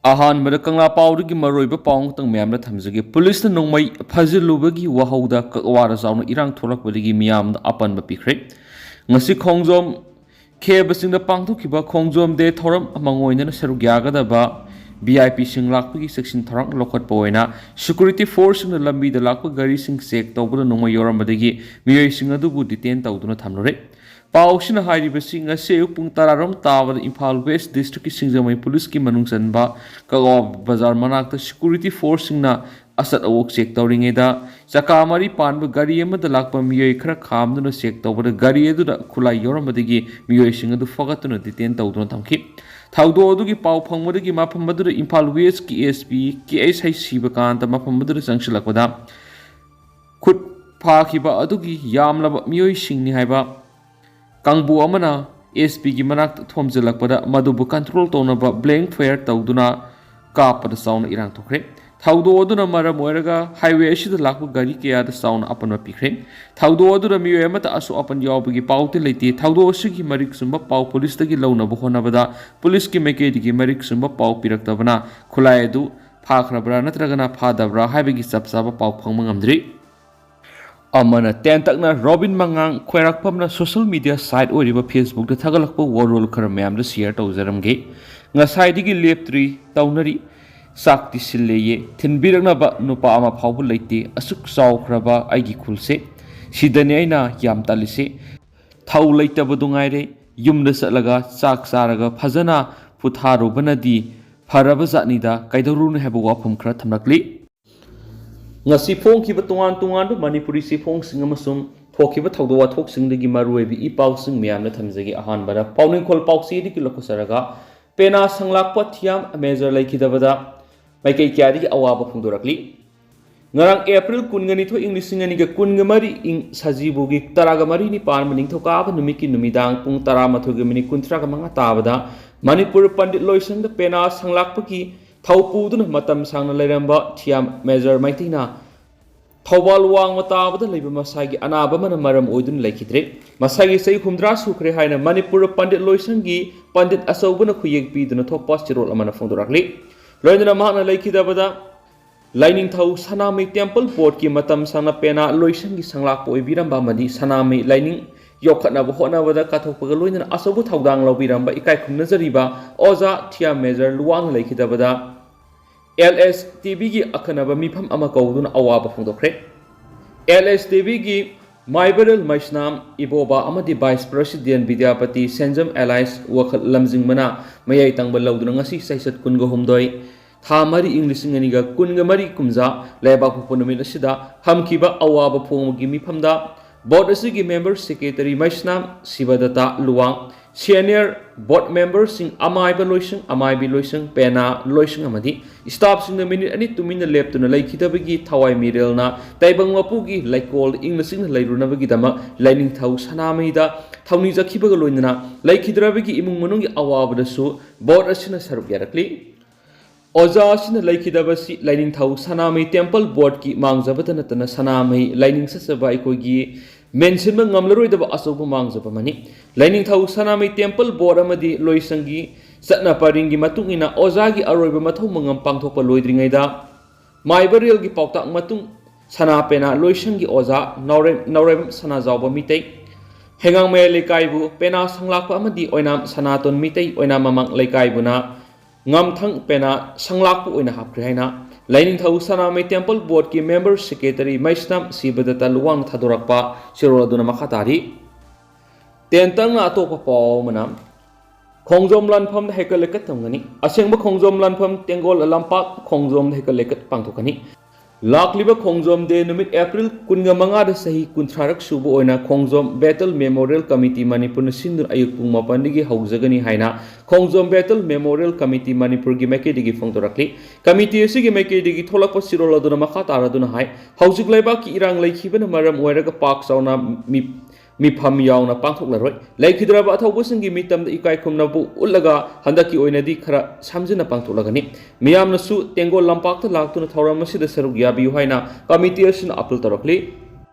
ꯑꯍꯥꯟꯕꯗ ꯀꯪꯂꯥ ꯄꯥꯎꯗꯒꯤ ꯃꯔꯨꯑꯣꯏꯕ ꯄꯥꯎ ꯈꯛꯇꯪ ꯃꯌꯥꯝꯗ ꯊꯝꯖꯒꯦ꯫ ꯄꯨꯂꯤꯁꯅ ꯅꯣꯡꯃꯩ ꯐꯥꯖꯤꯜꯂꯨꯕꯒꯤ ꯋꯥꯍꯧꯗ ꯀꯛꯋꯥꯗ ꯆꯥꯎꯅ ꯏꯔꯥꯡ ꯊꯣꯛꯂꯛꯄꯗꯒꯤ ꯃꯤꯌꯥꯝꯗ ꯑꯄꯟꯕ ꯄꯤꯈ꯭ꯔꯦ꯫ ꯉꯁꯤ ꯈꯣꯡꯖꯣꯝ ꯈꯦꯕ ꯆꯤꯡꯗ ꯄꯥꯡꯊꯣꯛꯈꯤꯕ ꯈꯣꯡꯖꯣꯝ ꯗꯦ ꯊꯧꯔꯝ ꯑꯃ ꯑꯣꯏꯅ ꯁꯔꯨꯛ ꯌꯥꯒꯗꯕ VIP ꯁꯤꯡ ꯂꯥꯛꯄꯒꯤ ꯆꯦꯛꯁꯤꯟ ꯊꯧꯔꯥꯡ ꯂꯧꯈꯠꯄ ꯑꯣꯏꯅ ꯁꯦꯀ꯭ꯌꯨꯔꯤꯇꯤ ꯐꯣꯔꯁꯁꯤꯡꯅ ꯂꯝꯕꯤꯗ ꯂꯥꯛꯄ ꯒꯥꯔꯤꯁꯤꯡ ꯆꯦꯛ ꯇꯧꯕꯗ ꯅꯣꯡꯃꯩ ꯌꯥꯎꯔꯝꯕꯗꯒꯤ ꯃꯤꯑꯣꯏꯁꯤꯡ ꯑꯗꯨꯕꯨ ꯗꯤꯇꯦꯟ ꯇꯧꯗꯨꯅ ꯊꯝꯂꯨꯔꯦ꯫ ꯄꯥꯎꯁꯤꯅ ꯍꯥꯏꯔꯤꯕꯁꯤ ꯉꯁꯤ ꯑꯌꯨꯛ ꯄꯨꯡ 10 ꯇꯥꯕꯗ ꯏꯝꯐꯥꯜ ꯋꯦꯁ ꯗꯤꯁꯇ꯭ꯔꯤꯛꯀꯤ ꯁꯤꯡꯖꯃꯩ ꯄꯨꯂꯤꯁꯀꯤ ꯃꯅꯨꯡ ꯆꯟꯕ ꯀꯛꯋꯥ ꯕꯖꯥꯔ ꯃꯅꯥꯛꯇ ꯁꯦꯀ꯭ꯌꯨꯔꯤꯇꯤ ꯐꯣꯔꯁꯁꯤꯡꯅ ꯑꯆꯠ ꯑꯋꯣꯛ ꯆꯦꯛ ꯇꯧꯔꯤꯉꯩꯗ ꯆꯀꯥ 4 ꯄꯥꯟꯕ ꯒꯥꯔꯤ ꯑꯃꯗ ꯂꯥꯛꯄ ꯃꯤꯑꯣꯏ ꯈꯔ ꯈꯥꯝꯗꯨꯅ ꯆꯦꯛ ꯇꯧꯕꯗ ꯒꯥꯔꯤ ꯑꯗꯨꯗ ꯈꯨꯠꯂꯥꯏ ꯌꯥꯎꯔꯝꯕꯗꯒꯤ ꯃꯤꯑꯣꯏꯁꯤꯡ ꯑꯗꯨ ꯐꯒꯠꯇꯨꯅ ꯗꯤꯇꯦꯟ ꯇꯧꯗꯨꯅ ꯊꯝꯈꯤ꯫ ꯊꯧꯗꯣꯛ ꯑꯗꯨꯒꯤ ꯄꯥꯎ ꯐꯪꯕꯗꯒꯤ ꯃꯐꯝ ꯑꯗꯨꯗ ꯏꯝꯐꯥꯜ ꯋꯦꯁꯀꯤ SP KH ꯁꯤꯕꯀꯥꯟꯇ ꯃꯐꯝ ꯑꯗꯨꯗ ꯆꯪꯁꯤꯜꯂꯛꯄꯗ ꯈꯨꯠ ꯐꯥꯈꯤꯕ ꯑꯗꯨꯒꯤ ꯌꯥꯝꯂꯕ ꯃꯤꯑꯣꯏꯁꯤꯡꯅꯤ ꯍꯥꯏꯕ ꯀꯥꯡꯕꯨ ꯑꯃꯅ SPꯒꯤ ꯃꯅꯥꯛꯇ ꯊꯣꯝꯖꯤꯜꯂꯛꯄꯗ ꯃꯗꯨꯕꯨ ꯀꯟꯇ꯭ꯔꯣꯜ ꯇꯧꯅꯕ ꯕ꯭ꯂꯦꯡ ꯐꯥꯌꯔ ꯇꯧꯗꯨꯅ ꯀꯥꯞꯄꯗ ꯆꯥꯎꯅ ꯏꯔꯥꯡ ꯊꯣꯛꯈ꯭ꯔꯦ꯫ ꯊꯧꯗꯣꯛ ꯑꯗꯨꯅ ꯃꯔꯝ ꯑꯣꯏꯔꯒ ꯍꯥꯏꯋꯦ ꯑꯁꯤꯗ ꯂꯥꯛꯄ ꯒꯥꯔꯤ ꯀꯌꯥꯗ ꯆꯥꯎꯅ ꯑꯄꯟꯕ ꯄꯤꯈ꯭ꯔꯦ꯫ ꯊꯧꯗꯣꯛ ꯑꯗꯨꯗ ꯃꯤꯑꯣꯏ ꯑꯃꯠꯇ ꯑꯁꯣꯛ ꯑꯄꯟ ꯌꯥꯎꯕꯒꯤ ꯄꯥꯎꯗꯤ ꯂꯩꯇꯦ꯫ ꯊꯧꯗꯣꯛ ꯑꯁꯤꯒꯤ ꯃꯔꯤꯛ ꯆꯨꯝꯕ ꯄꯥꯎ ꯄꯨꯂꯤꯁꯇꯒꯤ ꯂꯧꯅꯕ ꯍꯣꯠꯅꯕꯗ ꯄꯨꯂꯤꯁꯀꯤ ꯃꯥꯏꯀꯩꯗꯒꯤ ꯃꯔꯤꯛ ꯆꯨꯝꯕ ꯄꯥꯎ ꯄꯤꯔꯛꯇꯕꯅ ꯈꯨꯠꯂꯥꯏ ꯑꯗꯨ ꯐꯥꯈ꯭ꯔꯕ꯭ꯔꯥ ꯅꯠꯇ꯭ꯔꯒꯅ ꯐꯥꯗꯕ꯭ꯔꯥ ꯍꯥꯏꯕꯒꯤ ꯆꯞ ꯆꯥꯕ ꯄꯥꯎ ꯐꯪꯕ ꯉꯝꯗ꯭ꯔꯤ꯫ ꯑꯃꯅ ꯇꯦꯟꯇꯛꯅ ꯔꯣꯕꯤꯟ ꯃꯉꯥꯡ ꯈ꯭ꯋꯥꯏꯔꯥꯛꯄꯝꯅ ꯁꯣꯁꯤꯌꯦꯜ ꯃꯤꯗꯤꯌꯥ ꯁꯥꯏꯠ ꯑꯣꯏꯔꯤꯕ ꯐꯦꯁꯕꯨꯛꯇ ꯊꯥꯒꯠꯂꯛꯄ ꯋꯥꯔꯣꯜ ꯈꯔ ꯃꯌꯥꯝꯗ ꯁꯤꯌꯔ ꯇꯧꯖꯔꯝꯒꯦ꯫ ꯉꯁꯥꯏꯗꯒꯤ ꯂꯦꯞꯇ꯭ꯔꯤ ꯇꯧꯅꯔꯤ ꯆꯥꯛꯇꯤ ꯁꯤꯜꯂꯦꯌꯦ ꯊꯤꯟꯕꯤꯔꯛꯅꯕ ꯅꯨꯄꯥ ꯑꯃ ꯐꯥꯎꯕ ꯂꯩꯇꯦ ꯑꯁꯨꯛ ꯆꯥꯎꯈ꯭ꯔꯕ ꯑꯩꯒꯤ ꯈꯨꯜꯁꯦ ꯁꯤꯗꯅꯤ ꯑꯩꯅ ꯌꯥꯝ ꯇꯜꯂꯤꯁꯦ ꯊꯧ ꯂꯩꯇꯕꯗꯨ ꯉꯥꯏꯔꯦ ꯌꯨꯝꯗ ꯆꯠꯂꯒ ꯆꯥꯛ ꯆꯥꯔꯒ ꯐꯖꯅ ꯄꯨꯊꯥꯔꯨꯕꯅꯗꯤ ꯐꯔꯕ ꯖꯥꯠꯅꯤꯗ ꯀꯩꯗꯧꯔꯨꯅꯤ ꯍꯥꯏꯕ ꯋꯥꯐꯝ ꯈꯔ ꯊꯝꯂꯛꯂꯤ꯫ ꯉꯁꯤ ꯐꯣꯡꯈꯤꯕ ꯇꯣꯉꯥꯟ ꯇꯣꯉꯥꯟꯕ ꯃꯅꯤꯄꯨꯔꯤ ꯆꯦꯐꯣꯡꯁꯤꯡ ꯑꯃꯁꯨꯡ ꯊꯣꯛꯈꯤꯕ ꯊꯧꯗꯣꯛ ꯋꯥꯊꯣꯛꯁꯤꯡꯗꯒꯤ ꯃꯔꯨꯑꯣꯏꯕ ꯏ ꯄꯥꯎꯁꯤꯡ ꯃꯌꯥꯝꯅ ꯊꯝꯖꯒꯦ꯫ ꯑꯍꯥꯟꯕꯗ ꯄꯥꯎꯅꯤꯡꯈꯣꯜ ꯄꯥꯎꯆꯦꯗꯒꯤ ꯂꯧꯈꯠꯆꯔꯒ ꯄꯦꯅꯥ ꯁꯪꯂꯥꯛꯄ ꯊꯤꯌꯥꯝ ꯃꯦꯖꯔ ꯂꯩꯈꯤꯗꯕꯗ ꯃꯥꯏꯀꯩ ꯀꯌꯥꯗꯒꯤ ꯑꯋꯥꯕ ꯐꯣꯡꯗꯣꯔꯛꯂꯤ꯫ ꯉꯔꯥꯡ ꯑꯦꯄ꯭ꯔꯤꯜ 22 ꯏꯪ 2023 ꯏꯪ ꯁꯖꯤꯕꯨꯒꯤ 13 ꯄꯥꯟꯕ ꯅꯤꯡꯊꯧꯀꯥꯕ ꯅꯨꯃꯤꯠꯀꯤ ꯅꯨꯃꯤꯗꯥꯡ ꯄꯨꯡ 13:35 ꯇꯥꯕꯗ ꯃꯅꯤꯄꯨꯔ ꯄꯟꯗꯤꯠ ꯂꯣꯏꯁꯪꯗ ꯄꯦꯅꯥ ꯁꯪꯂꯥꯛꯄꯒꯤ ꯊꯧ ꯄꯨꯗꯨꯅ ꯃꯇꯝ ꯁꯥꯡꯅ ꯂꯩꯔꯝꯕ ꯊꯤꯌꯥꯝ ꯃꯦꯖꯔ ꯃꯩꯇꯩꯅ ꯊꯧꯕꯥꯜ ꯋꯥꯡꯃ ꯇꯥꯕꯗ ꯂꯩꯕ ꯃꯁꯥꯒꯤ ꯑꯅꯥꯕ ꯑꯃꯅ ꯃꯔꯝ ꯑꯣꯏꯗꯨꯅ ꯂꯩꯈꯤꯗ꯭ꯔꯦ꯫ ꯃꯁꯥꯒꯤ ꯆꯍꯤ 60 ꯁꯨꯈ꯭ꯔꯦ ꯍꯥꯏꯅ ꯃꯅꯤꯄꯨꯔ ꯄꯟꯗꯤꯠ ꯂꯣꯏꯁꯪꯒꯤ ꯄꯟꯗꯤꯠ ꯑꯆꯧꯕꯅ ꯈꯨꯌꯦꯛ ꯄꯤꯗꯨꯅ ꯊꯣꯛꯄ ꯆꯤꯔꯣꯜ ꯑꯃꯅ ꯐꯣꯡꯗꯣꯔꯛꯂꯤ꯫ ꯂꯣꯏꯅꯅ ꯃꯍꯥꯛꯅ ꯂꯩꯈꯤꯗꯕꯗ ꯂꯥꯏꯅꯤꯡꯊꯧ ꯁꯅꯥꯃꯍꯤ ꯇꯦꯝꯄꯜ ꯕꯣꯔꯗꯀꯤ ꯃꯇꯝ ꯁꯥꯡꯅ ꯄꯦꯅꯥ ꯂꯣꯏꯁꯪꯒꯤ ꯁꯪꯂꯥꯛꯄ ꯑꯣꯏꯕꯤꯔꯝꯕ ꯑꯃꯗꯤ ꯁꯅꯥꯃꯍꯤ ꯂꯥꯏꯅꯤꯡ ꯌꯣꯛꯈꯠꯅꯕ ꯍꯣꯠꯅꯕꯗ ꯀꯠꯊꯣꯛꯄꯒ ꯂꯣꯏꯅꯅ ꯑꯆꯧꯕ ꯊꯧꯗꯥꯡ ꯂꯧꯕꯤꯔꯝꯕ ꯏꯀꯥꯏ ꯈꯨꯝꯅꯖꯔꯤꯕ ꯑꯣꯖꯥ ꯊꯤꯌꯥꯝ ꯃꯦꯖꯔ ꯂꯨꯋꯥꯡꯅ ꯂꯩꯈꯤꯗꯕꯗ LSTVꯒꯤ ꯑꯈꯟꯅꯕ ꯃꯤꯐꯝ ꯑꯃ ꯀꯧꯗꯨꯅ ꯑꯋꯥꯕ ꯐꯣꯡꯗꯣꯛꯈ꯭ꯔꯦ꯫ LSTVꯒꯤ ꯃꯥꯏꯕꯔꯦꯜ ꯃꯩꯁꯅꯥꯝ ꯏꯕꯣꯕꯥ ꯑꯃꯗꯤ ꯚꯥꯏꯁ ꯄ꯭ꯔꯦꯁꯤꯗꯦꯟꯠ ꯕꯤꯗ꯭ꯌꯥꯄꯇꯤ ꯁꯦꯟꯖꯝ ꯑꯦꯂꯥꯏꯁ ꯋꯥꯈꯜ ꯂꯝꯖꯤꯡꯕꯅ ꯃꯌꯥꯏ ꯇꯪꯕ ꯂꯧꯗꯨꯅ ꯉꯁꯤ ꯆꯩꯆꯠ 22 ꯊꯥ 4 ꯏꯪ 2023 ꯀꯨꯝꯖꯥ ꯂꯩꯕꯥꯛꯄꯣꯛꯄ ꯅꯨꯃꯤꯠ ꯑꯁꯤꯗ ꯍꯝꯈꯤꯕ ꯑꯋꯥꯕ ꯐꯣꯡꯕꯒꯤ ꯃꯤꯐꯝꯗ ꯕꯣꯔꯗ ꯑꯁꯤꯒꯤ member secretary Meisnam Shibadatta Luwang senior board ꯃꯦꯝꯕꯔꯁꯤꯡ ꯑꯃꯥꯏꯕ ꯂꯣꯏꯁꯪ ꯑꯃꯥꯏꯕꯤ ꯂꯣꯏꯁꯪ ꯄꯦꯅꯥ ꯂꯣꯏꯁꯪ ꯑꯃꯗꯤ ꯁ꯭ꯇꯥꯐꯁꯤꯡꯅ ꯃꯤꯅꯤꯠ 2 ꯇꯨꯃꯤꯟꯅ ꯂꯦꯞꯇꯨꯅ ꯂꯩꯈꯤꯗꯕꯒꯤ ꯊꯋꯥꯏ ꯃꯤꯔꯦꯜꯅ ꯇꯥꯏꯕꯪ ꯃꯄꯨꯒꯤ ꯂꯩꯀꯣꯜꯗ ꯏꯪꯅ ꯆꯤꯛꯅ ꯂꯩꯔꯨꯅꯕꯒꯤꯗꯃꯛ ꯂꯥꯏꯅꯤꯡꯊꯧ ꯁꯅꯥꯃꯍꯤꯗ ꯊꯧꯅꯤꯖꯈꯤꯕꯒ ꯂꯣꯏꯅꯅ ꯂꯩꯈꯤꯗ꯭ꯔꯕꯒꯤ ꯏꯃꯨꯡ ꯃꯅꯨꯡꯒꯤ ꯑꯋꯥꯕꯗꯁꯨ ꯕꯣꯔꯗ ꯑꯁꯤꯅ ꯁꯔꯨꯛ ꯌꯥꯔꯛꯂꯤ꯫ ꯑꯣꯖꯥ ꯑꯁꯤꯅ ꯂꯩꯈꯤꯗꯕꯁꯤ ꯂꯥꯏꯅꯤꯡꯊꯧ ꯁꯅꯥꯃꯍꯤ ꯇꯦꯝꯄꯜ ꯕꯣꯔꯗꯀꯤ ꯃꯥꯡꯖꯕꯇ ꯅꯠꯇꯅ ꯁꯅꯥꯃꯍꯤ ꯂꯥꯏꯅꯤꯡ ꯆꯠꯆꯕ ꯑꯩꯈꯣꯏꯒꯤ ꯃꯦꯟꯁꯤꯟꯕ ꯉꯝꯂꯔꯣꯏꯗꯕ ꯑꯆꯧꯕ ꯃꯥꯡꯖꯕ ꯑꯃꯅꯤ꯫ ꯂꯥꯏꯅꯤꯡꯊꯧ ꯁꯅꯥꯃꯍꯤ ꯇꯦꯝꯄꯜ ꯕꯣꯔꯗ ꯑꯃꯗꯤ ꯂꯣꯏꯁꯪꯒꯤ ꯆꯠꯅ ꯄꯔꯤꯡꯒꯤ ꯃꯇꯨꯡ ꯏꯟꯅ ꯑꯣꯖꯥꯒꯤ ꯑꯔꯣꯏꯕ ꯃꯊꯧ ꯃꯉꯝ ꯄꯥꯡꯊꯣꯛꯄ ꯂꯣꯏꯗ꯭ꯔꯤꯉꯩꯗ ꯃꯥꯏꯕꯔꯦꯜꯒꯤ ꯄꯥꯎꯇꯥꯛ ꯃꯇꯨꯡ ꯁꯅꯥ ꯄꯦꯅꯥ ꯂꯣꯏꯁꯪꯒꯤ ꯑꯣꯖꯥ ꯅꯥꯎꯔꯦꯝꯕꯝ ꯁꯅꯥꯖꯥꯎꯕ ꯃꯤꯇꯩ ꯍꯦꯡꯉꯥꯡꯃꯌꯥꯏ ꯂꯩꯀꯥꯏꯕꯨ ꯄꯦꯅꯥ ꯁꯪꯂꯥꯛꯄ ꯑꯃꯗꯤ ꯑꯣꯏꯅꯥꯝ ꯁꯅꯥꯇꯣꯟ ꯃꯤꯇꯩ ꯑꯣꯏꯅꯥꯝ ꯃꯃꯥꯡ ꯂꯩꯀꯥꯏꯕꯨꯅ ꯉꯝꯊꯪ ꯄꯦꯅꯥ ꯁꯪꯂꯥꯛꯄ ꯑꯣꯏꯅ ꯍꯥꯞꯈ꯭ꯔꯦ ꯍꯥꯏꯅ ꯂꯥꯏꯅꯤꯡꯊꯧ Sanamahi temple ꯕꯣꯔꯗꯀꯤ member secretary Meisnam ꯁꯤꯕꯗꯠꯇ ꯂꯨꯋꯥꯡꯅ ꯊꯥꯗꯣꯔꯛꯄ ꯆꯤꯔꯣꯜ ꯑꯗꯨꯅ ꯃꯈꯥ ꯇꯥꯔꯤ꯫ ꯇꯦꯟꯇꯪꯅ ꯑꯇꯣꯞꯄ ꯄꯥꯎ ꯑꯃꯅ ꯈꯣꯡꯖꯣꯝ ꯂꯥꯟꯐꯝꯗ ꯍꯩꯀꯠ ꯂꯩꯀꯠ ꯇꯝꯒꯅꯤ꯫ ꯑꯁꯦꯡꯕ ꯈꯣꯡꯖꯣꯝ ꯂꯥꯟꯐꯝ ꯇꯦꯡꯒꯣꯜ ꯂꯝꯄꯥꯛ ꯈꯣꯡꯖꯣꯝꯗ ꯍꯩꯀꯠ ꯂꯩꯀꯠ ꯄꯥꯡꯊꯣꯛꯀꯅꯤ꯫ ꯂꯥꯛꯂꯤꯕ ꯈꯣꯡꯖꯣꯝ ꯗꯦ ꯅꯨꯃꯤꯠ ꯑꯦꯄ꯭ꯔꯤꯜ 25ꯗ ꯆꯍꯤ 30ꯔꯛ ꯁꯨꯕ ꯑꯣꯏꯅ ꯈꯣꯡꯖꯣꯝ ꯕꯦꯇꯜ ꯃꯦꯃꯣꯔꯤꯌꯦꯜ ꯀꯃꯤꯇꯤ ꯃꯅꯤꯄꯨꯔꯅ ꯁꯤꯟꯗꯨꯅ ꯑꯌꯨꯛ ꯄꯨꯡ 9ꯗꯒꯤ ꯍꯧꯖꯒꯅꯤ ꯍꯥꯏꯅ ꯈꯣꯡꯖꯣꯝ ꯕꯦꯇꯜ ꯃꯦꯃꯣꯔꯤꯌꯦꯜ ꯀꯃꯤꯇꯤ ꯃꯅꯤꯄꯨꯔꯒꯤ ꯃꯥꯏꯀꯩꯗꯒꯤ ꯐꯣꯡꯗꯣꯔꯛꯂꯤ꯫ ꯀꯃꯤꯇꯤ ꯑꯁꯤꯒꯤ ꯃꯥꯏꯀꯩꯗꯒꯤ ꯊꯣꯛꯂꯛꯄ ꯆꯤꯔꯣꯜ ꯑꯗꯨꯅ ꯃꯈꯥ ꯇꯥꯔꯗꯨꯅ ꯍꯥꯏ ꯍꯧꯖꯤꯛ ꯂꯩꯕꯥꯛꯀꯤ ꯏꯔꯥꯡ ꯂꯩꯈꯤꯕꯅ ꯃꯔꯝ ꯑꯣꯏꯔꯒ ꯄꯥꯛ ꯆꯥꯎꯅ ꯃꯤꯐꯝ ꯌꯥꯎꯅ ꯄꯥꯡꯊꯣꯛꯂꯔꯣꯏ꯫ ꯂꯩꯈꯤꯗ꯭ꯔꯕ ꯑꯊꯧꯕꯁꯤꯡꯒꯤ ꯃꯤꯇꯝꯗ ꯏꯀꯥꯏ ꯈꯨꯝꯅꯕ ꯎꯠꯂꯒ ꯍꯟꯗꯛꯀꯤ ꯑꯣꯏꯅꯗꯤ ꯈꯔ ꯁꯝꯖꯤꯟꯅ ꯄꯥꯡꯊꯣꯛꯂꯒꯅꯤ꯫ ꯃꯤꯌꯥꯝꯅꯁꯨ ꯇꯦꯡꯒꯣꯜ ꯂꯝꯄꯥꯛꯇ ꯂꯥꯛꯇꯨꯅ ꯊꯧꯔꯝ ꯑꯁꯤꯗ ꯁꯔꯨꯛ ꯌꯥꯕꯤꯌꯨ ꯍꯥꯏꯅ ꯀꯃꯤꯇꯤ ꯑꯁꯤꯅ ꯑꯄꯤꯜ ꯇꯧꯔꯛꯂꯤ꯫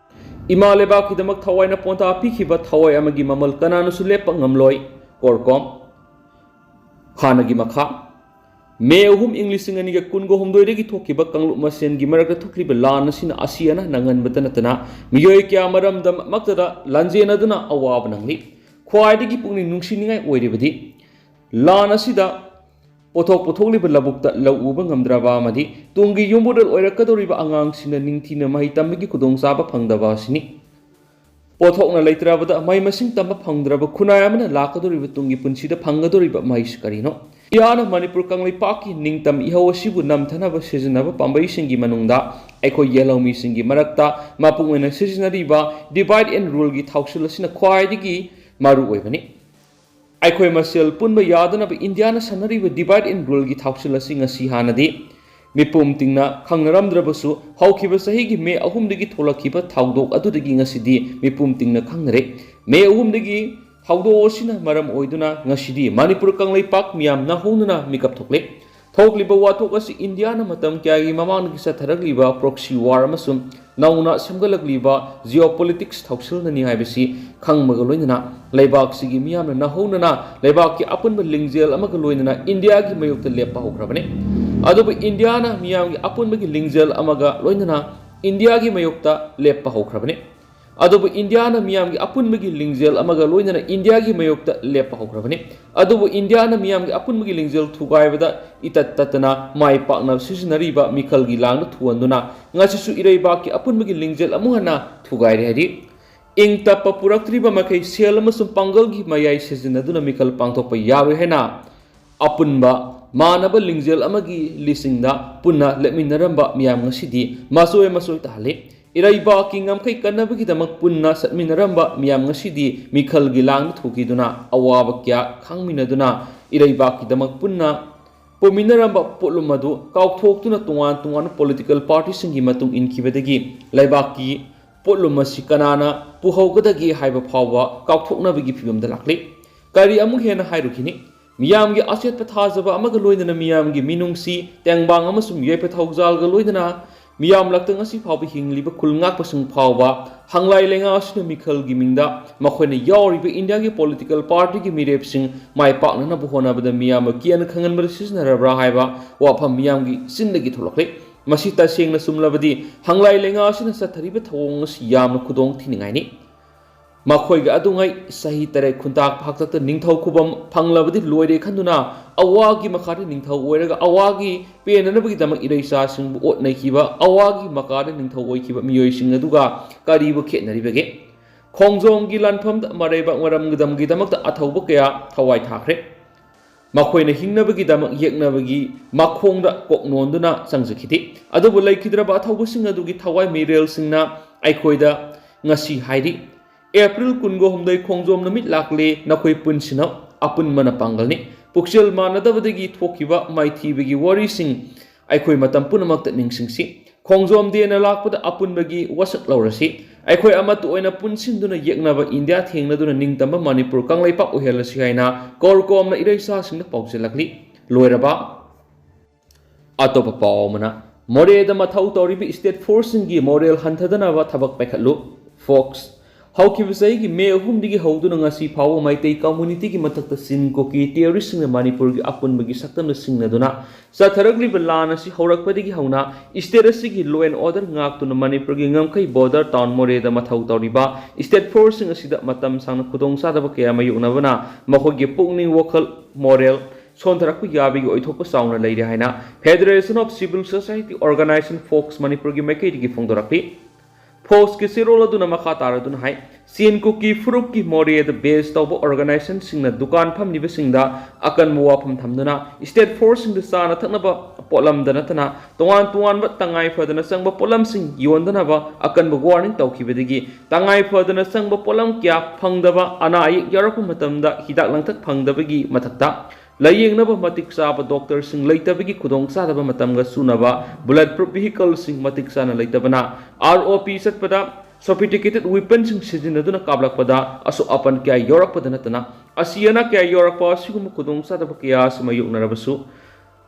ꯏꯃꯥ ꯂꯩꯕꯥꯛꯀꯤꯗꯃꯛ ꯊꯋꯥꯏꯅ ꯄꯣꯟꯊꯥ ꯄꯤꯈꯤꯕ ꯊꯋꯥꯏ ꯑꯃꯒꯤ ꯃꯃꯜ ꯀꯅꯥꯅꯁꯨ ꯂꯦꯞꯄ ꯉꯝꯂꯣꯏ꯫ ꯀꯣꯔꯀꯣꯝ ꯍꯥꯟꯅꯒꯤ ꯃꯈꯥ मे अहुम इंग्लिशिंग अनिगा कुनगो हमदोइदगी थोकिबा कांगलुप मसेनगी मरकता थोक्लिबा लान असिना असियाना नंगनबता नतना मियोय क्या मरमदम मक्तदा लांजेनदुना अवाब नंगली ख्वाइदगी पुंगनिंग नुंसिनिंगाय ओइरिबदि लान असिदा पोथोक पोथोकलिबा लबुक्ता लौ उबा ngamdraba amadi tungi yumbudal oirakadoriba angangsina ningthina mahi tambagi khudongchaba phangdaba asini pothokna leitrabada mai masing tamba phangdraba khunai amana lakadoriba tungi punsida phangadoriba mai karino Iyana Manipur Kanglipaki Ningtam Ihawasibu Namthanaba Sijanaba Pambai Singi Manungda Eko Yellow Mi Singi Marakta Mapungwena Sijanariba Divide and Rule Gi Tausilasina Kwaidigi Maru Wevani Aikoi Masel Punba Yadanaba Indiana Sanariba Divide and Rule Gi Tausilasinga Sihanadi Mipum Tingna Kangaramdrabasu Haukiba Sahigi Me Ahumdigi Tolakiba Taudok Adudigi Ngasidi Mipum Tingna Kangare Me Ahumdigi Haudosina Maram Oiduna Ngashidi Manipur Kanglaipak Miam Nahununa Mikap Tokle Tokliba Watokasi Indiana Matam Kyagi Maman Gisa Taragliba Proxy War Amasum Nauna Samgalagliba Geopolitics Tausil Nani Ibisi Kang Magaloina Laibak Sigi Miam Nahunana Laibaki Upon the Lingzel Amagaloina India Gimayuk the Lepa Hokrabane Adobe Indiana Miam Upon the Lingzel Amaga Loinana India Gimayukta Lepa Hokrabane Adobo Indiana Miamgi Apunmagi Lingzel Amaga Loinana India gi Mayokta Lepa Hokrabani Adobo Indiana Miamgi Apunmagi Lingzel Tugaivada Itat Tatana Mai Partner Sisinariba Mikalgi Lang Tuanduna Ngasisu Irebaki Apunmagi Lingzel Amuhana Tugairi Hadi Ing Tapa Puraktriba Makai Selamasum Pangalgi Mayai Sisinaduna Mikal Pangtopa Yawe Hena Apunba Manaba Lingzel Amagi Lisingda Puna Leminaramba Miam Ngasidi Masoe Masoe Tahale Iraiba Kingam Kai Kanabaki Damak Punna Satminaramba Miam Ngasidi Mikal Gilang Tukiduna Awabakya Kangminaduna Iraiba Kidamak Punna Pominaramba Polumadu Kautokuna Tuan political parties in Gimatung in Kibadagi Laibaki Polumasi Kanana Puhogadagi Haiba Power Kautokna Vigipum the Lakli Kari Amuhena Hairukini Miamgi Aset Patazava Amagaloidana Miamgi Minungsi Tangbang Amasum Yepathauzal Galoidana Miam Laktang Asi Pabi Hingliba Kulngak Pasung Pawa Hanglai Lenga Asina Mikal Giminda Makhwena Yoriba India gi political party gi mirepsing Mai Partner na Buhona Bada Miam Kian Kangan Barisna Rabra Haiba Wapham Miam gi Sindagi Tolokle Masita Singna Sumlavadi Hanglai Lenga Asina Satariba Thongs Yam Kudong Tiningaini Makhoiga Adungai Sahi Tare Kuntak Pakta Ningthau Kubam Panglavadi Loide Kanduna Awagi Makari Ningthau Weraga Awagi Penanabagi Damak Iresa Sing Ot Naikiba Awagi Makari Ningthau Wakiba Miyoi Singaduga Karibu Ketnaribage Kongzong Gilan Pam Mareba Waram Gidam Gidamak Atawakea Hawaii Takre Makoina Hingnabagi Damak Yeknabagi Makonda Koknonduna Sangzakiti Adobu Laikidraba Atawasingadugi Tawai Mirel Singna Aikoida Ngasi Haidi April Kungo Humday Kongzom Namit Lakle Nakoi Punsina Apun Mana Pangalni Puxel Manadavadagi Tokiba Mighty Bigi Worry Sing Aikoi Matampunamak Ningsingsi Kongzom Dena Lakpada Apunbagi Wasak Laurasi Aikoi Amatu Oina Punsinduna Yeknava India Tingnaduna Ningtamba Manipur Kanglaipa Uhelasihaina Korkomna Iresa Sing the Pauselakli Loiraba Atopa Paumana More the Matau Toribi State Forcing Morel Huntadana Tabak Pekalo Fox Haukibasai May Humdigi Hodunangasi Power Maite community Matata Sin Koki terrorists in the Manipur Apun Bagi Satam the Singaduna Sataragli Valana Si Horakpadigi Hauna Isterasiki law and order ngak to the Manipur Gingamkai border town More the Matau Toriba State forcing a Sida Matam San Kudong Sadabakea Mayunavana Mahogi Pugni Wokal Morel Sontaraku Yabi Oitopa Sauna Lady Haina Federation of Civil Society Organization Folks Manipur Gimakati Fondorapi Post Kisirola Duna Makatara Dunhai, Sien Cookie Fruki Mori the base of organization sing the Dukan Pam Nibisinda, Akan Muapam Tamduna, instead forcing the Sana Tanaba, Polam Danatana, Tuan but Tangai for the Nasanga Polam sing, Yuandanava, Akan Bagwarning Tauki Vidigi, Tangai for the Nasanga Polam Kia, Pangdava, Anai, Yarakumatamda, Hidak Lantak Pangdavigi, Matata. Laying Naba Matik Saba doctors sing later Bigi Kudong Sadaba Matamga Sunava, bulletproof vehicles sing Matik Sana Laitabana, ROP set pada, sophisticated weapons sing Sizinaduna Kablak pada, aso apan kaya York Padanatana, Asiana kaya York Pasigum Kudong Sadaba Kia Sumayuk Narabasu,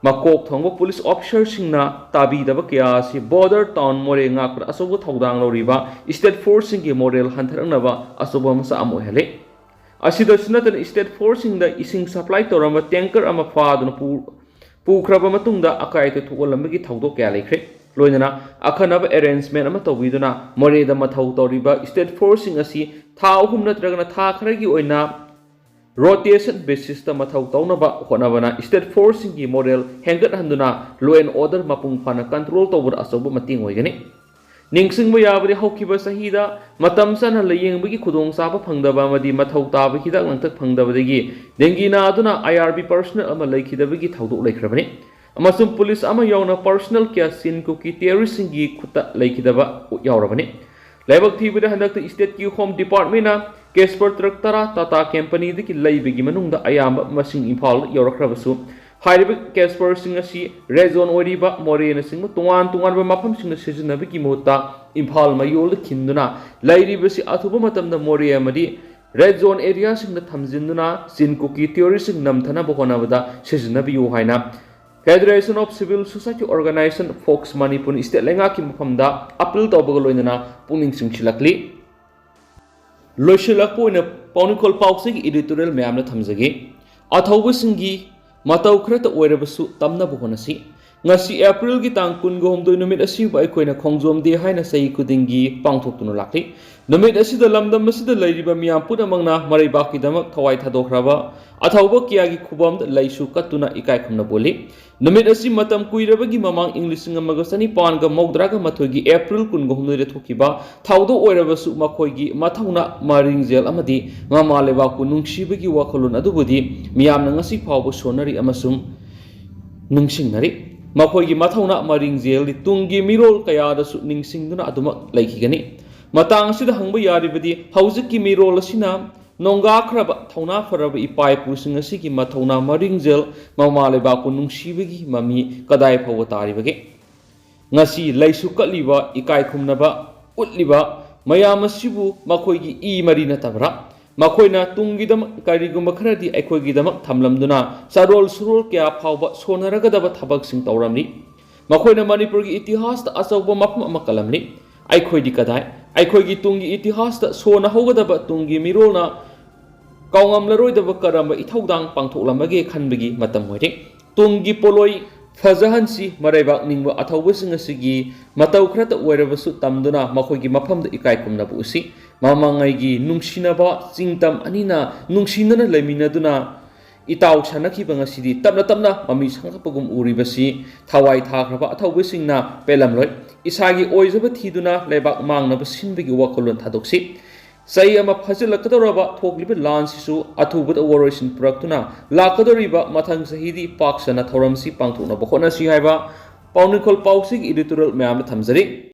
Makok Tongo police officers sing na Tabi Dabakia si border town More Ngak Asobo Togdang Loriva, state forcing a model hunter Nava, Asobo Masa Amohele. Asida Sunatan state forcing the ising supply to Rama tanker ama faduna ꯄꯨꯈ꯭ꯔꯕ ꯃꯇꯨꯡꯗ ꯑꯀꯥꯏ ꯊꯣꯛꯍꯜꯂꯝꯕꯒꯤ ꯊꯧꯗꯣꯛ ꯀꯌꯥ ꯂꯩꯈ꯭ꯔꯦ ꯂꯣꯏꯅꯅ ꯑꯈꯟꯅꯕ arrangement ꯑꯃ ꯇꯧꯕꯤꯗꯨꯅ ꯃꯣꯔꯦꯗ ꯃꯊꯧ ꯇꯧꯔꯤꯕ ꯁ꯭ꯇꯦꯠ ꯐꯣꯔꯁꯁꯤꯡ ꯑꯁꯤ ꯊꯥ 3 ꯅꯠꯇ꯭ꯔꯒꯅ ꯊꯥ ꯈꯔꯒꯤ ꯑꯣꯏꯅ ꯔꯣꯇꯦꯁꯟ ꯕꯦꯁꯤꯁꯇ ꯃꯊꯧ ꯇꯧꯅꯕ ꯍꯣꯠꯅꯕꯅ state ꯐꯣꯔꯁꯁꯤꯡꯒꯤ moral ꯍꯦꯟꯒꯠꯍꯟꯗꯨꯅ law and order ꯃꯄꯨꯡ ꯐꯥꯅ ꯀꯟꯇ꯭ꯔꯣꯜ ꯇꯧꯕꯗ ꯑꯆꯧꯕ ꯃꯇꯦꯡ ꯑꯣꯏꯒꯅꯤ ꯅꯤꯡꯁꯤꯡꯕ ꯌꯥꯕꯗꯤ ꯍꯧꯈꯤꯕ ꯆꯍꯤꯗ ꯃꯇꯝ ꯆꯥꯅ ꯂꯥꯌꯦꯡꯕꯒꯤ ꯈꯨꯗꯣꯡꯆꯥꯕ ꯐꯪꯗꯕ ꯑꯃꯗꯤ ꯃꯊꯧ ꯇꯥꯕ ꯍꯤꯗꯥꯛ ꯂꯥꯡꯊꯛ ꯐꯪꯗꯕꯗꯒꯤ ꯗꯦꯡꯒꯤ ꯅꯥꯗꯨꯅ IRB ꯄꯔꯁꯣꯅꯦꯜ ꯑꯃ ꯂꯩꯈꯤꯗꯕꯒꯤ ꯊꯧꯗꯣꯛ ꯂꯩꯈ꯭ꯔꯕꯅꯤ ꯑꯃꯁꯨꯡ ꯄꯨꯂꯤꯁ ꯑꯃ ꯌꯥꯎꯅ ꯄꯔꯁꯣꯅꯦꯜ ꯀꯌꯥ ꯆꯤꯟ ꯀꯨꯀꯤ ꯇꯦꯔꯣꯔꯤꯁꯁꯤꯡꯒꯤ ꯈꯨꯠꯇ ꯂꯩꯈꯤꯗꯕ ꯌꯥꯎꯔꯕꯅꯤ ꯂꯥꯏꯕꯛ ꯊꯤꯕꯗ ꯍꯟꯗꯛꯇ ꯁ꯭ꯇꯦꯠꯀꯤ ꯍꯣꯝ ꯗꯤꯄꯥꯔꯠꯃꯦꯟꯠꯅ ꯀꯦꯁꯄꯔ ꯇ꯭ꯔꯛ 10 ꯇꯥꯇꯥ ꯀꯝꯄꯅꯤꯗꯒꯤ ꯂꯩꯕꯒꯤ ꯃꯅꯨꯡꯗ ꯑꯌꯥꯝꯕ ꯃꯁꯤꯡ ꯏꯝꯐꯥꯜꯗ ꯌꯧꯔꯛꯈ꯭ꯔꯕꯁꯨ ꯍꯥꯏꯔꯤꯕ ꯀꯦꯁꯄꯔꯁꯤꯡ ꯑꯁꯤ ꯔꯦꯗ ꯖꯣꯟ ꯑꯣꯏꯔꯤꯕ ꯃꯣꯔꯦꯅꯆꯤꯡꯕ ꯇꯣꯉꯥꯟꯕ ꯃꯐꯝꯁꯤꯡꯗ ꯁꯤꯖꯤꯟꯅꯕꯒꯤ ꯃꯍꯨꯠꯇ ꯏꯝꯐꯥꯜ ꯃꯌꯣꯜꯗ ꯈꯤꯟꯗꯨꯅ ꯂꯩꯔꯤꯕꯁꯤ ꯑꯊꯨꯕ ꯃꯇꯝꯗ ꯃꯣꯔꯦ ꯑꯃꯗꯤ ꯔꯦꯗ ꯖꯣꯟ ꯑꯦꯔꯤꯌꯥꯁꯤꯡꯗ ꯊꯝꯖꯤꯟꯗꯨꯅ ꯆꯤꯟ ꯀꯨꯀꯤ ꯇꯦꯔꯣꯔꯤꯁꯁꯤꯡ ꯅꯝꯊꯅꯕ ꯍꯣꯠꯅꯕꯗ ꯁꯤꯖꯤꯟꯅꯕꯤꯌꯨ ꯍꯥꯏꯅ federation of civil society organisation FOCS Manipur state ꯂꯩꯉꯥꯛꯀꯤ ꯃꯐꯝꯗ ꯑꯄꯤꯜ ꯇꯧꯕꯒ ꯂꯣꯏꯅꯅ ꯄꯨꯛꯅꯤꯡ ꯆꯤꯡꯁꯤꯜꯂꯛꯂꯤ ꯂꯣꯏꯁꯤꯜꯂꯛꯄ ꯑꯣꯏꯅ ꯄꯥꯎꯅꯤꯈꯣꯜ ꯄꯥꯎꯆꯦꯒꯤ ꯏꯗꯤꯇꯣꯔꯤꯌꯦꯜ ꯃꯌꯥꯝꯅ ꯊꯝꯖꯒꯦ ꯑꯊꯧꯕꯁꯤꯡꯒꯤ ꯃꯇꯧ ꯈꯔꯇ ꯑꯣꯏꯔꯕꯁꯨ ꯇꯝꯅꯕ ꯍꯣꯠꯅꯁꯤ ꯉꯁꯤ ꯑꯦꯄ꯭ꯔꯤꯜꯒꯤ ꯇꯥꯡ 19 ꯅꯨꯃꯤꯠ ꯑꯁꯤꯕꯨ ꯑꯩꯈꯣꯏꯅ ꯈꯣꯡꯖꯣꯝ ꯗꯦ ꯍꯥꯏꯅ ꯆꯍꯤ ꯈꯨꯗꯤꯡꯒꯤ ꯄꯥꯡꯊꯣꯛꯇꯨꯅ ꯂꯥꯛꯂꯤ ꯅꯨꯃꯤꯠ ꯑꯁꯤꯗ ꯂꯝꯗꯝ ꯑꯁꯤꯗ ꯂꯩꯔꯤꯕ ꯃꯤꯌꯥꯝ ꯄꯨꯝꯅꯃꯛꯅ ꯃꯔꯩꯕꯥꯛꯀꯤꯗꯃꯛ ꯊꯋꯥꯏ ꯊꯥꯗꯣꯛꯈ꯭ꯔꯕ ꯑꯊꯧꯕ ꯀꯌꯥꯒꯤ ꯈꯨꯕꯝꯗ ꯂꯩꯁꯨ ꯀꯠꯇꯨꯅ ꯏꯀꯥꯏ ꯈꯨꯝꯅ ꯕꯣꯜꯂꯤ ꯅꯨꯃꯤꯠ ꯑꯁꯤ ꯃꯇꯝ ꯀꯨꯏꯔꯕꯒꯤ ꯃꯃꯥꯡ ꯏꯪ 1992 ꯑꯦꯄ꯭ꯔꯤꯜ 19ꯗ ꯊꯣꯛꯈꯤꯕ ꯊꯧꯗꯣꯛ ꯑꯣꯏꯔꯕꯁꯨ ꯃꯈꯣꯏꯒꯤ ꯃꯊꯧꯅꯥ ꯃꯔꯤꯡꯖꯦꯜ ꯑꯃꯗꯤ ꯃꯃꯥ ꯂꯩꯕꯥꯛꯄꯨ ꯅꯨꯡꯁꯤꯕꯒꯤ ꯋꯥꯈꯜꯂꯣꯟ ꯑꯗꯨꯕꯨꯗꯤ ꯃꯤꯌꯥꯝꯅ ꯉꯁꯤ ꯐꯥꯎꯕ ꯁꯣꯟꯅꯔꯤ ꯑꯃꯁꯨꯡ ꯅꯤꯡꯁꯤꯡꯅꯔꯤ ꯃꯈꯣꯏꯒꯤ ꯃꯊꯧꯅꯥ ꯃꯔꯤꯡꯖꯦꯜꯗꯤ ꯇꯨꯡꯒꯤ ꯃꯤꯔꯣꯜ ꯀꯌꯥꯗꯁꯨ ꯅꯤꯡꯁꯤꯡꯗꯨꯅ ꯑꯗꯨꯃꯛ ꯂꯩꯈꯤꯒꯅꯤ ꯃꯇꯥꯡ ꯑꯁꯤꯗ ꯍꯪꯕ ꯌꯥꯔꯤꯕꯗꯤ ꯍꯧꯖꯤꯛꯀꯤ ꯃꯤꯔꯣꯜ ꯑꯁꯤꯅ ꯅꯣꯡꯒꯥꯈ꯭ꯔꯕ ꯊꯧꯅꯥ ꯐꯔꯕ ꯏꯄꯥ ꯏꯄꯨꯁꯤꯡ ꯑꯁꯤꯒꯤ ꯃꯊꯧꯅꯥ ꯃꯔꯤꯡꯖꯦꯜ ꯃꯃꯥ ꯂꯩꯕꯥꯛꯄꯨ ꯅꯨꯡꯁꯤꯕꯒꯤ ꯃꯃꯤ ꯀꯗꯥꯏ ꯐꯥꯎꯕ ꯇꯥꯔꯤꯕꯒꯦ ꯉꯁꯤ ꯂꯩꯁꯨ ꯀꯠꯂꯤꯕ ꯏꯀꯥꯏ ꯈꯨꯝꯅꯕ ꯎꯠꯂꯤꯕ ꯃꯌꯥꯝ ꯑꯁꯤꯕꯨ ꯃꯈꯣꯏꯒꯤ ꯏ ꯃꯔꯤ ꯅꯠꯇꯕ꯭ꯔꯥ ꯃꯈꯣꯏꯅ ꯇꯨꯡꯒꯤꯗꯃꯛ ꯀꯔꯤꯒꯨꯝꯕ ꯈꯔꯗꯤ ꯑꯩꯈꯣꯏꯒꯤꯗꯃꯛ ꯊꯝꯂꯝꯗꯨꯅ ꯆꯥꯔꯣꯜ ꯁꯨꯔꯣꯜ ꯀꯌꯥ ꯐꯥꯎꯕ ꯁꯣꯟꯅꯔꯒꯗꯕ ꯊꯕꯛꯁꯤꯡ ꯇꯧꯔꯝꯂꯤ ꯃꯈꯣꯏꯅ ꯃꯅꯤꯄꯨꯔꯒꯤ ꯏꯇꯤꯍꯥꯁꯇ ꯑꯆꯧꯕ ꯃꯐꯝ ꯑꯃ ꯀꯜꯂꯝꯂꯤ ꯑꯩꯈꯣꯏꯗꯤ ꯀꯗꯥꯏ ꯑꯩꯈꯣꯏꯒꯤ ꯇꯨꯡꯒꯤ ꯏꯇꯤꯍꯥꯁꯇ ꯁꯣꯟꯅꯍꯧꯒꯗꯕ ꯇꯨꯡꯒꯤ ꯃꯤꯔꯣꯜꯅ ꯀꯥꯎꯉꯝꯂꯔꯣꯏꯗꯕ ꯀꯔꯝꯕ ꯏꯊꯧꯗꯥꯡ ꯄꯥꯡꯊꯣꯛꯂꯝꯕꯒꯦ ꯈꯟꯕꯒꯤ ꯃꯇꯝ ꯑꯣꯏꯔꯦ ꯇꯨꯡꯒꯤ ꯄꯣꯠꯂꯣꯏ ꯐꯖꯍꯟꯁꯤ ꯃꯔꯩꯕꯥꯛ ꯅꯤꯡꯕ ꯑꯊꯧꯕꯁꯤꯡ ꯑꯁꯤꯒꯤ ꯃꯇꯧ ꯈꯔꯇ ꯑꯣꯏꯔꯕꯁꯨ ꯇꯝꯗꯨꯅ ꯃꯈꯣꯏꯒꯤ ꯃꯐꯝꯗ ꯏꯀꯥꯏ ꯈꯨꯝꯅꯕ ꯎꯠꯁꯤ ꯃꯃꯥꯡꯉꯩꯒꯤ ꯅꯨꯡꯁꯤꯅꯕ ꯆꯤꯡꯇꯝ ꯑꯅꯤꯅ ꯅꯨꯡꯁꯤꯅꯅ ꯂꯩꯃꯤꯟꯅꯗꯨꯅ ꯏꯇꯥꯎ ꯁꯥꯟꯅꯈꯤꯕ ꯉꯁꯤꯗꯤ ꯇꯞꯅ ꯇꯞꯅ ꯃꯃꯤ ꯁꯥꯡꯈꯠꯄꯒꯨꯝ ꯎꯔꯤꯕꯁꯤ ꯊꯋꯥꯏ ꯊꯥꯈ꯭ꯔꯕ ꯑꯊꯧꯕꯁꯤꯡꯅ ꯄꯦꯜꯂꯝꯂꯣꯏ ꯏꯁꯥꯒꯤ ꯑꯣꯏꯖꯕ ꯊꯤꯗꯨꯅ ꯂꯩꯕꯥꯛ ꯃꯥꯡꯅꯕ ꯁꯤꯟꯕꯒꯤ ꯋꯥꯈꯜꯂꯣꯟ ꯊꯥꯗꯣꯛꯁꯤ ꯆꯍꯤ ꯑꯃ ꯐꯖꯤꯜꯂꯛꯀꯗꯧꯔꯕ ꯊꯣꯛꯂꯤꯕ ꯂꯥꯟꯁꯤꯁꯨ ꯑꯊꯨꯕꯗ ꯋꯥꯔꯣꯏꯁꯤꯟ ꯄꯨꯔꯛꯇꯨꯅ ꯂꯥꯛꯀꯗꯧꯔꯤꯕ ꯃꯊꯪ ꯆꯍꯤꯗꯤ ꯄꯥꯛ ꯁꯟꯅ ꯊꯧꯔꯝꯁꯤ ꯄꯥꯡꯊꯣꯛꯅꯕ ꯍꯣꯠꯅꯁꯤ ꯍꯥꯏꯕ ꯄꯥꯎꯅꯤꯈꯣꯜ ꯄꯥꯎꯆꯦꯒꯤ ꯏꯗꯤꯇꯣꯔꯤꯌꯦꯜ ꯃꯌꯥꯝꯅ ꯊꯝꯖꯔꯤ